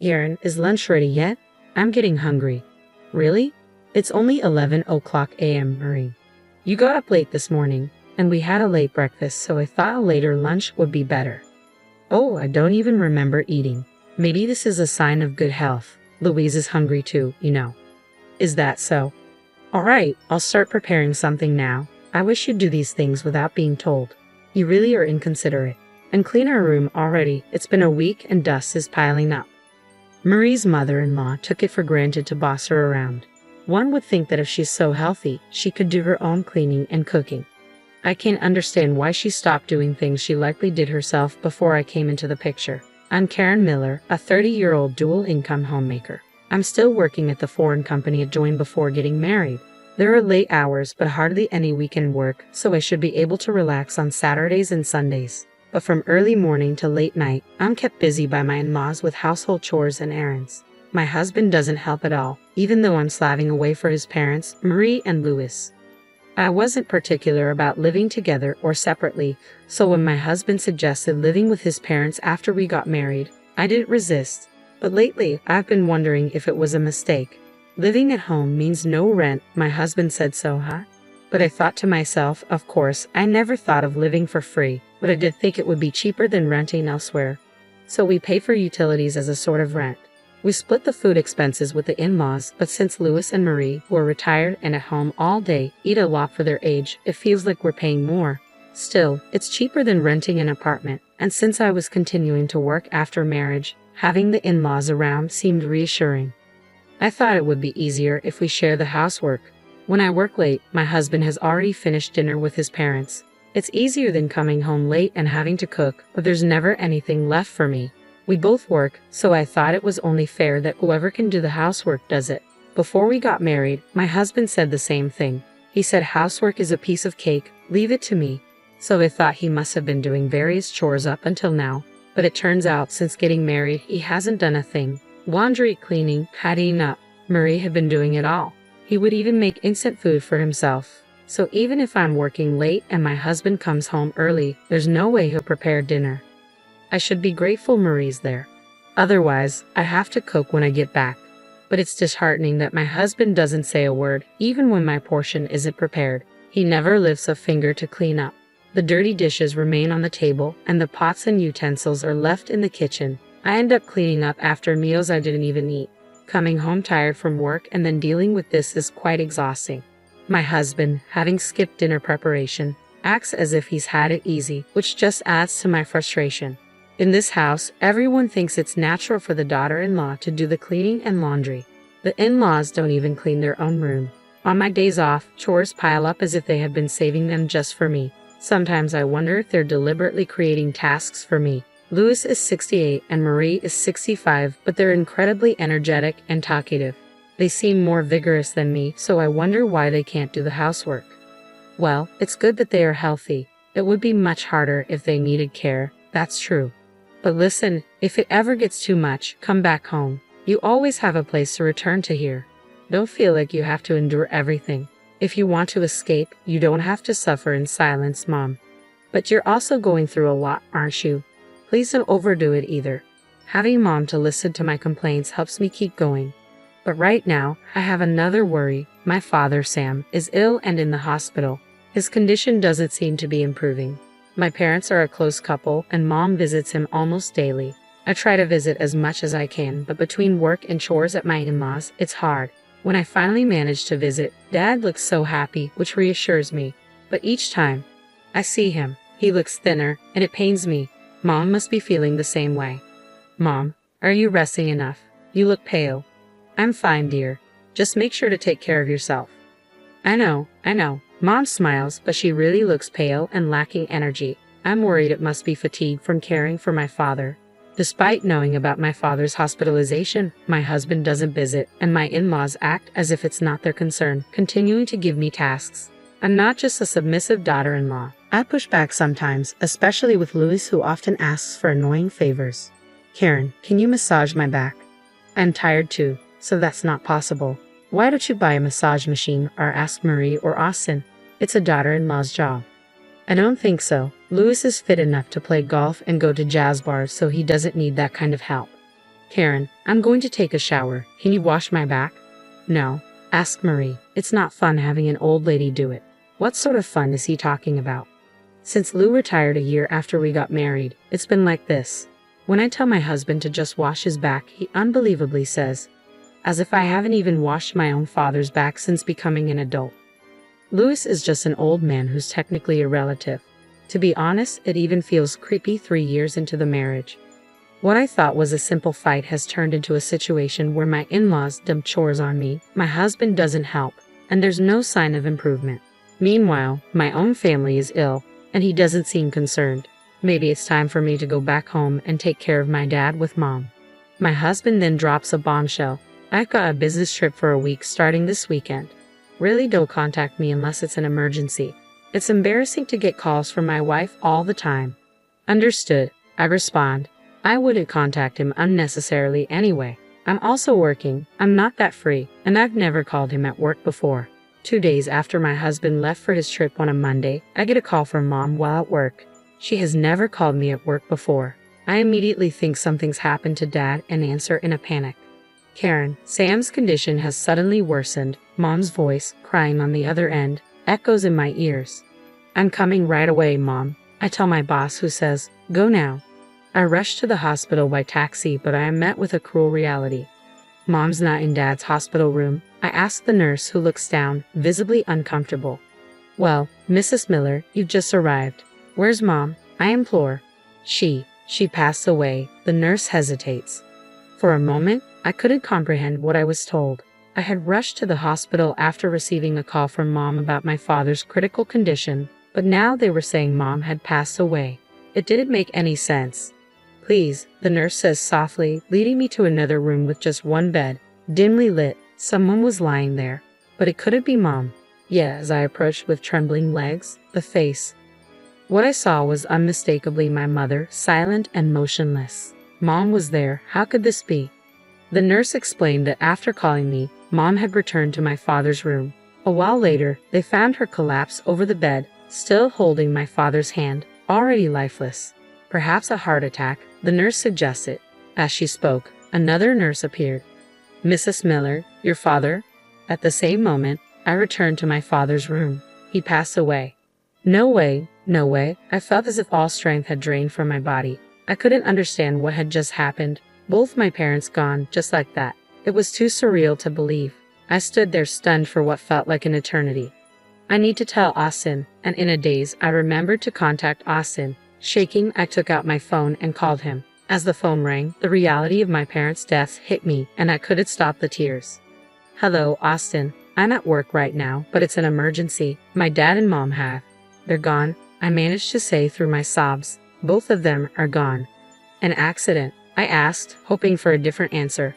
Aaron, is lunch ready yet? I'm getting hungry. Really? It's only 11 o'clock a.m., Marie. You got up late this morning, and we had a late breakfast, so I thought a later lunch would be better. Oh, I don't even remember eating. Maybe this is a sign of good health. Louise is hungry too, you know. Is that so? All right, I'll start preparing something now. I wish you'd do these things without being told. You really are inconsiderate. And clean our room already. It's been a week and dust is piling up. Marie's mother-in-law took it for granted to boss her around. One would think that if she's so healthy, she could do her own cleaning and cooking. I can't understand why she stopped doing things she likely did herself before I came into the picture. I'm Karen Miller, a 30-year-old dual-income homemaker. I'm still working at the foreign company I joined before getting married. There are late hours but hardly any weekend work, so I should be able to relax on Saturdays and Sundays. But from early morning to late night, I'm kept busy by my in-laws with household chores and errands. My husband doesn't help at all, even though I'm slaving away for his parents, Marie and Louis. I wasn't particular about living together or separately, so when my husband suggested living with his parents after we got married, I didn't resist. But lately, I've been wondering if it was a mistake. Living at home means no rent, my husband said so, huh? But I thought to myself, of course, I never thought of living for free, but I did think it would be cheaper than renting elsewhere. So we pay for utilities as a sort of rent. We split the food expenses with the in-laws, but since Louis and Marie, who are retired and at home all day, eat a lot for their age, it feels like we're paying more. Still, it's cheaper than renting an apartment, and since I was continuing to work after marriage, having the in-laws around seemed reassuring. I thought it would be easier if we share the housework. When I work late, my husband has already finished dinner with his parents. It's easier than coming home late and having to cook, but there's never anything left for me. We both work, so I thought it was only fair that whoever can do the housework does it. Before we got married, my husband said the same thing. He said housework is a piece of cake, leave it to me. So I thought he must have been doing various chores up until now. But it turns out since getting married, he hasn't done a thing. Laundry, cleaning, tidying up. Marie had been doing it all. He would even make instant food for himself. So even if I'm working late and my husband comes home early, there's no way he'll prepare dinner. I should be grateful Marie's there. Otherwise, I have to cook when I get back. But it's disheartening that my husband doesn't say a word, even when my portion isn't prepared. He never lifts a finger to clean up. The dirty dishes remain on the table, and the pots and utensils are left in the kitchen. I end up cleaning up after meals I didn't even eat. Coming home tired from work and then dealing with this is quite exhausting. My husband, having skipped dinner preparation, acts as if he's had it easy, which just adds to my frustration. In this house, everyone thinks it's natural for the daughter-in-law to do the cleaning and laundry. The in-laws don't even clean their own room. On my days off, chores pile up as if they have been saving them just for me. Sometimes I wonder if they're deliberately creating tasks for me. Louis is 68 and Marie is 65, but they're incredibly energetic and talkative. They seem more vigorous than me, so I wonder why they can't do the housework. Well, it's good that they are healthy. It would be much harder if they needed care, that's true. But listen, if it ever gets too much, come back home. You always have a place to return to here. Don't feel like you have to endure everything. If you want to escape, you don't have to suffer in silence, Mom. But you're also going through a lot, aren't you? Please don't overdo it either. Having Mom to listen to my complaints helps me keep going. But right now, I have another worry. My father, Sam, is ill and in the hospital. His condition doesn't seem to be improving. My parents are a close couple, and Mom visits him almost daily. I try to visit as much as I can, but between work and chores at my in-laws, it's hard. When I finally manage to visit, Dad looks so happy, which reassures me. But each time I see him, he looks thinner, and it pains me. Mom must be feeling the same way. Mom, are you resting enough? You look pale. I'm fine, dear. Just make sure to take care of yourself. I know. Mom smiles, but she really looks pale and lacking energy. I'm worried it must be fatigue from caring for my father. Despite knowing about my father's hospitalization, my husband doesn't visit, and my in-laws act as if it's not their concern, continuing to give me tasks. I'm not just a submissive daughter-in-law. I push back sometimes, especially with Louis, who often asks for annoying favors. Karen, can you massage my back? I'm tired too, so that's not possible. Why don't you buy a massage machine or ask Marie or Austin? It's a daughter-in-law's job. I don't think so. Louis is fit enough to play golf and go to jazz bars, so he doesn't need that kind of help. Karen, I'm going to take a shower. Can you wash my back? No, asked Marie. It's not fun having an old lady do it. What sort of fun is he talking about? Since Lou retired a year after we got married, it's been like this. When I tell my husband to just wash his back, he unbelievably says, as if I haven't even washed my own father's back since becoming an adult. Louis is just an old man who's technically a relative. To be honest, it even feels creepy 3 years into the marriage. What I thought was a simple fight has turned into a situation where my in-laws dump chores on me, my husband doesn't help, and there's no sign of improvement. Meanwhile, my own family is ill, and he doesn't seem concerned. Maybe it's time for me to go back home and take care of my dad with mom. My husband then drops a bombshell. I've got a business trip for a week starting this weekend. Really, don't contact me unless it's an emergency. It's embarrassing to get calls from my wife all the time. Understood, I respond. I wouldn't contact him unnecessarily anyway. I'm also working, I'm not that free, and I've never called him at work before. 2 days after my husband left for his trip on a Monday, I get a call from mom while at work. She has never called me at work before. I immediately think something's happened to dad and answer in a panic. Karen, Sam's condition has suddenly worsened. Mom's voice, crying on the other end, echoes in my ears. I'm coming right away, Mom, I tell my boss, who says, go now. I rush to the hospital by taxi, but I am met with a cruel reality. Mom's not in Dad's hospital room. I ask the nurse, who looks down, visibly uncomfortable. Well, Mrs. Miller, you've just arrived. Where's Mom? I implore. She passed away. The nurse hesitates. For a moment, I couldn't comprehend what I was told. I had rushed to the hospital after receiving a call from Mom about my father's critical condition, but now they were saying Mom had passed away. It didn't make any sense. Please, the nurse says softly, leading me to another room with just one bed, dimly lit. Someone was lying there, but it couldn't be Mom. Yeah, as I approached with trembling legs, the face. What I saw was unmistakably my mother, silent and motionless. Mom was there. How could this be? The nurse explained that after calling me, Mom had returned to my father's room. A while later, they found her collapsed over the bed, still holding my father's hand, already lifeless. Perhaps a heart attack, the nurse suggested. As she spoke, another nurse appeared. Mrs. Miller, your father? At the same moment, I returned to my father's room. He passed away. No way, no way. I felt as if all strength had drained from my body. I couldn't understand what had just happened. Both my parents gone, just like that. It was too surreal to believe. I stood there stunned for what felt like an eternity. I need to tell Austin, and in a daze, I remembered to contact Austin. Shaking, I took out my phone and called him. As the phone rang, the reality of my parents' deaths hit me, and I couldn't stop the tears. Hello, Austin. I'm at work right now, but it's an emergency. My dad and Mom have. They're gone, I managed to say through my sobs. Both of them are gone. An accident? I asked, hoping for a different answer.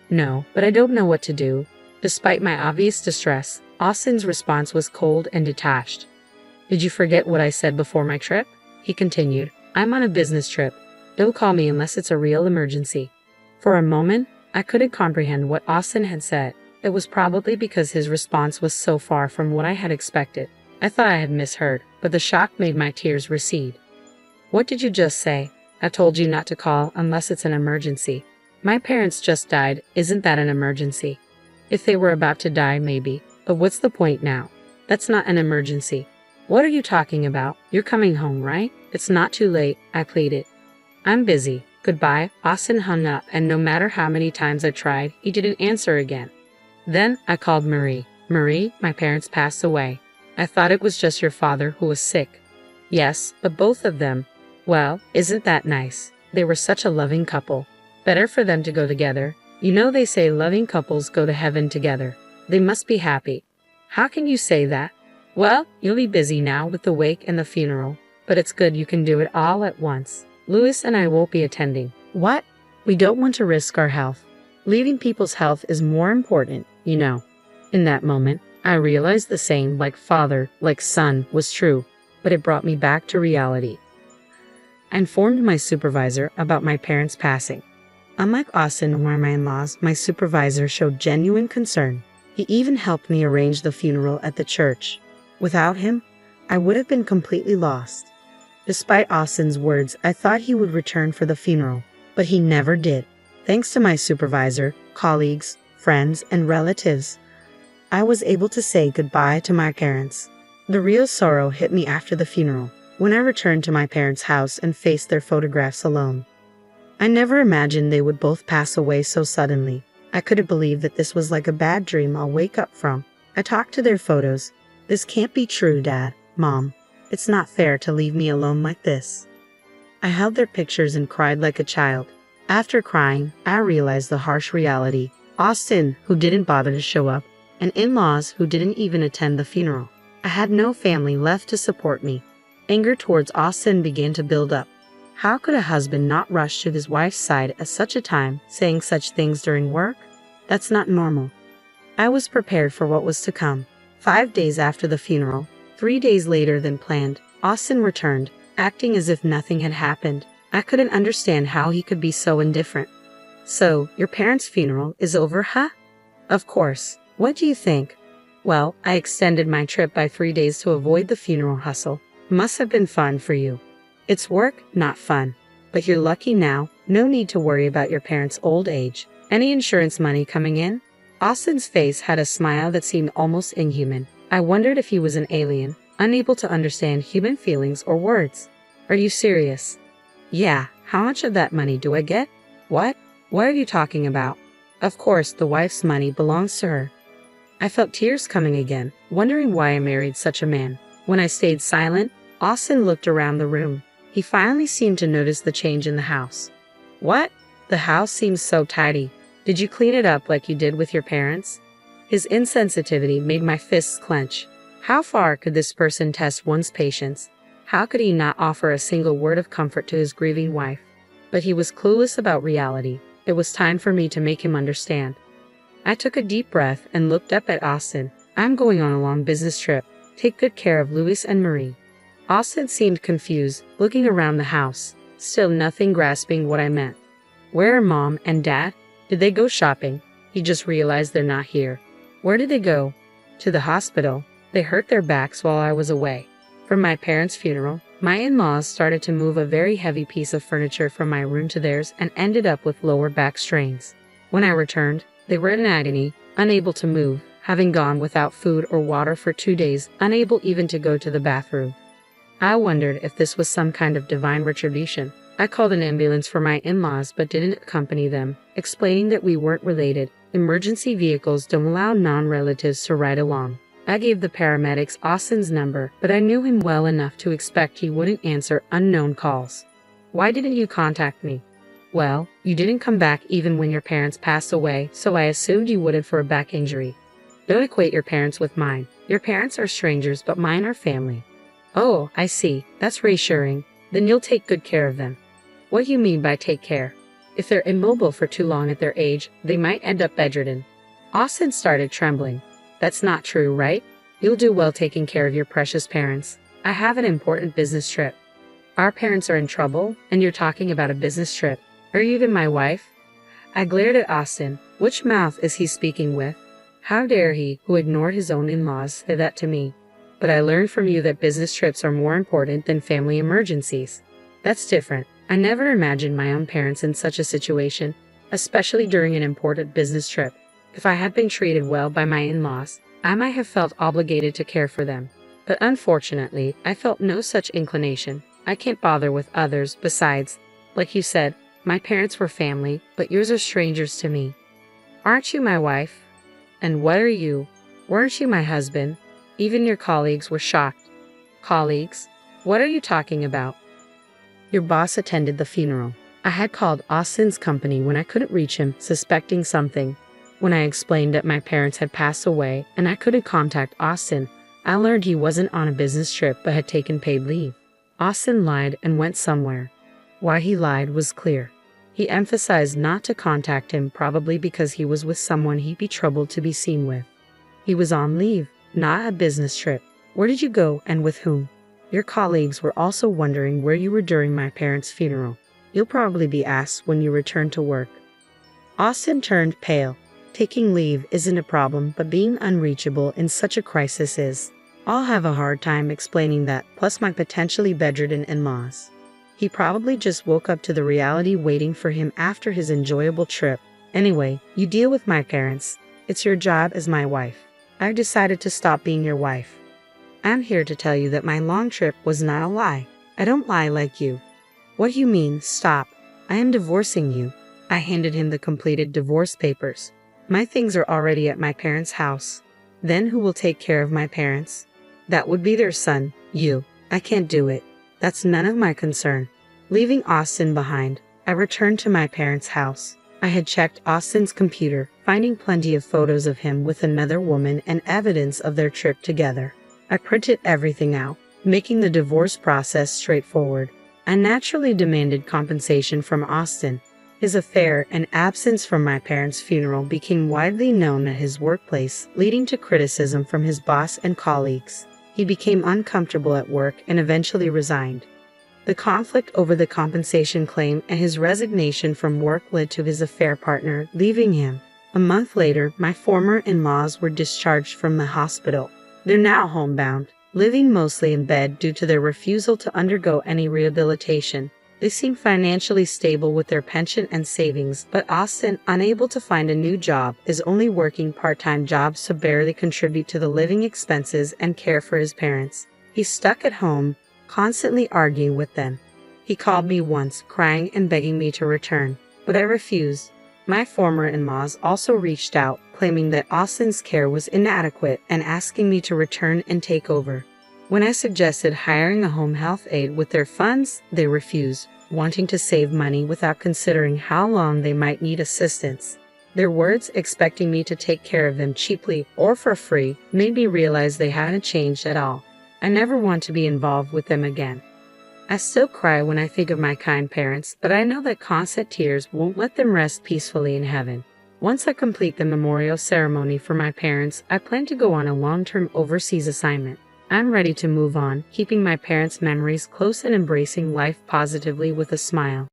No, but I don't know what to do. Despite my obvious distress, Austin's response was cold and detached. Did you forget what I said before my trip? He continued. I'm on a business trip. Don't call me unless it's a real emergency. For a moment, I couldn't comprehend what Austin had said. It was probably because his response was so far from what I had expected. I thought I had misheard, but the shock made my tears recede. What did you just say? I told you not to call unless it's an emergency. My parents just died. Isn't that an emergency? If they were about to die, maybe. But what's the point now? That's not an emergency. What are you talking about? You're coming home, right? It's not too late, I pleaded. I'm busy. Goodbye. Austin hung up, and no matter how many times I tried, he didn't answer again. Then I called Marie. Marie, my parents passed away. I thought it was just your father who was sick. Yes, but both of them. Well, isn't that nice? They were such a loving couple. Better for them to go together. You know they say loving couples go to heaven together. They must be happy. How can you say that? Well, you'll be busy now with the wake and the funeral, but it's good you can do it all at once. Louis and I won't be attending. What? We don't want to risk our health. Leaving people's health is more important, you know. In that moment, I realized the saying like father, like son was true, but it brought me back to reality. I informed my supervisor about my parents' passing. Unlike Austin or my in-laws, my supervisor showed genuine concern. He even helped me arrange the funeral at the church. Without him, I would have been completely lost. Despite Austin's words, I thought he would return for the funeral, but he never did. Thanks to my supervisor, colleagues, friends, and relatives, I was able to say goodbye to my parents. The real sorrow hit me after the funeral, when I returned to my parents' house and faced their photographs alone. I never imagined they would both pass away so suddenly. I couldn't believe that this was like a bad dream I'll wake up from. I talked to their photos. This can't be true, Dad, Mom. It's not fair to leave me alone like this. I held their pictures and cried like a child. After crying, I realized the harsh reality. Austin, who didn't bother to show up, and in-laws who didn't even attend the funeral. I had no family left to support me. Anger towards Austin began to build up. How could a husband not rush to his wife's side at such a time, saying such things during work? That's not normal. I was prepared for what was to come. 5 days after the funeral, 3 days later than planned, Austin returned, acting as if nothing had happened. I couldn't understand how he could be so indifferent. So, your parents' funeral is over, huh? Of course. What do you think? Well, I extended my trip by 3 days to avoid the funeral hustle. Must have been fun for you. It's work, not fun. But you're lucky now, no need to worry about your parents' old age. Any insurance money coming in? Austin's face had a smile that seemed almost inhuman. I wondered if he was an alien, unable to understand human feelings or words. Are you serious? Yeah, how much of that money do I get? What? What are you talking about? Of course, the wife's money belongs to her. I felt tears coming again, wondering why I married such a man. When I stayed silent, Austin looked around the room. He finally seemed to notice the change in the house. What? The house seems so tidy. Did you clean it up like you did with your parents? His insensitivity made my fists clench. How far could this person test one's patience? How could he not offer a single word of comfort to his grieving wife? But he was clueless about reality. It was time for me to make him understand. I took a deep breath and looked up at Austin. I'm going on a long business trip. Take good care of Louis and Marie. Austin seemed confused, looking around the house, still nothing grasping what I meant. Where are Mom and Dad? Did they go shopping? He just realized they're not here. Where did they go? To the hospital. They hurt their backs while I was away. From my parents' funeral, my in-laws started to move a very heavy piece of furniture from my room to theirs and ended up with lower back strains. When I returned, they were in agony, unable to move, having gone without food or water for 2 days, unable even to go to the bathroom. I wondered if this was some kind of divine retribution. I called an ambulance for my in-laws but didn't accompany them, explaining that we weren't related. Emergency vehicles don't allow non-relatives to ride along. I gave the paramedics Austin's number, but I knew him well enough to expect he wouldn't answer unknown calls. Why didn't you contact me? Well, you didn't come back even when your parents passed away, so I assumed you wouldn't for a back injury. Don't equate your parents with mine. Your parents are strangers, but mine are family. Oh, I see. That's reassuring. Then you'll take good care of them. What do you mean by take care? If they're immobile for too long at their age, they might end up bedridden. Austin started trembling. That's not true, right? You'll do well taking care of your precious parents. I have an important business trip. Our parents are in trouble, and you're talking about a business trip. Are you even my wife? I glared at Austin. Which mouth is he speaking with? How dare he, who ignored his own in-laws, say that to me? But I learned from you that business trips are more important than family emergencies. That's different. I never imagined my own parents in such a situation, especially during an important business trip. If I had been treated well by my in-laws, I might have felt obligated to care for them. But unfortunately, I felt no such inclination. I can't bother with others. Besides, like you said, my parents were family, but yours are strangers to me. Aren't you my wife? And what are you? Weren't you my husband? Even your colleagues were shocked. Colleagues? What are you talking about? Your boss attended the funeral. I had called Austin's company when I couldn't reach him, suspecting something. When I explained that my parents had passed away and I couldn't contact Austin, I learned he wasn't on a business trip but had taken paid leave. Austin lied and went somewhere. Why he lied was clear. He emphasized not to contact him, probably because he was with someone he'd be troubled to be seen with. He was on leave, not a business trip. Where did you go and with whom? Your colleagues were also wondering where you were during my parents' funeral. You'll probably be asked when you return to work. Austin turned pale. Taking leave isn't a problem, but being unreachable in such a crisis is. I'll have a hard time explaining that, plus my potentially bedridden in-laws. He probably just woke up to the reality waiting for him after his enjoyable trip. Anyway, you deal with my parents. It's your job as my wife. I've decided to stop being your wife. I'm here to tell you that my long trip was not a lie. I don't lie like you. What do you mean, stop? I am divorcing you. I handed him the completed divorce papers. My things are already at my parents' house. Then who will take care of my parents? That would be their son, you. I can't do it. That's none of my concern. Leaving Austin behind, I returned to my parents' house. I had checked Austin's computer, finding plenty of photos of him with another woman and evidence of their trip together. I printed everything out, making the divorce process straightforward. I naturally demanded compensation from Austin. His affair and absence from my parents' funeral became widely known at his workplace, leading to criticism from his boss and colleagues. He became uncomfortable at work and eventually resigned. The conflict over the compensation claim and his resignation from work led to his affair partner leaving him. A month later, my former in-laws were discharged from the hospital. They're now homebound, living mostly in bed due to their refusal to undergo any rehabilitation. They seem financially stable with their pension and savings, but Austin, unable to find a new job, is only working part-time jobs to barely contribute to the living expenses and care for his parents. He's stuck at home, constantly arguing with them. He called me once, crying and begging me to return, but I refused. My former in-laws also reached out, claiming that Austin's care was inadequate and asking me to return and take over. When I suggested hiring a home health aide with their funds, they refused, wanting to save money without considering how long they might need assistance. Their words, expecting me to take care of them cheaply or for free, made me realize they hadn't changed at all. I never want to be involved with them again. I still cry when I think of my kind parents, but I know that constant tears won't let them rest peacefully in heaven. Once I complete the memorial ceremony for my parents, I plan to go on a long-term overseas assignment. I'm ready to move on, keeping my parents' memories close and embracing life positively with a smile.